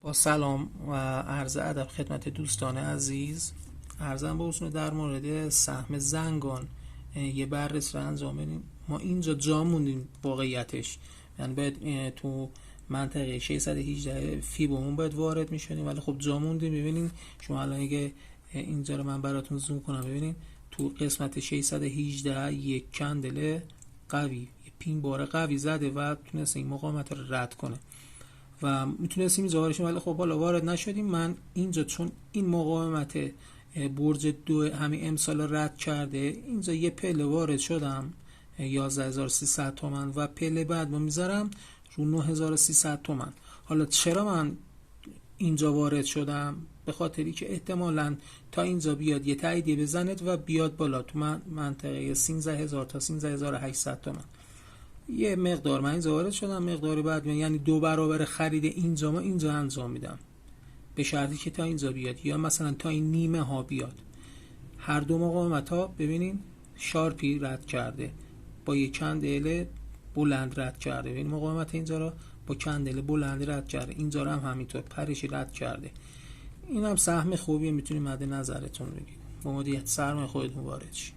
با سلام و عرض ادب خدمت دوستان عزیز. عرضم به حضور در مورد سهم زنگان یه بررسی رو انجام بدیم. ما اینجا جا موندیم واقعیتش، یعنی باید تو منطقه 618 فیبومون باید وارد میشدیم، ولی خب جا موندیم. ببینین شما الان اگه اینجا رو من براتون زوم کنم، ببینین تو قسمت 618 یک کندل قوی، یه پین بار قوی زده و تونست این مقاومت رو رد کنه و میتونستیم اینجا وارد شیم، ولی خب حالا وارد نشدیم. من اینجا چون این مقاومت برج 2 همین امسال رد کرده، اینجا یه پله وارد شدم 11300 تومان و پله بعد ما میذارم رو 9300 تومان. حالا چرا من اینجا وارد شدم؟ به خاطری که احتمالاً تا اینجا بیاد یه تاییدیه بزنید و بیاد بالا تو منطقه 13000 تا 13800 تومان. یه مقدار من اینجا وارد شدم، مقدار بعد یعنی 2 برابر خرید اینجا ما اینجا انجام میدم، به شرطی که تا اینجا بیاد یا مثلا تا این نیمه ها بیاد. هر دو مقاومت ها ببینین شارپی رد کرده، با یک کندل بلند رد کرده. ببین مقاومت اینجا رو با کندل بلند رد کرده، اینجا رو هم همینطور پرشی رد کرده. این هم سهم خوبیه، میتونید مد نظرتون بگیرید با مدیریت سرمایه خودتون وارد شید.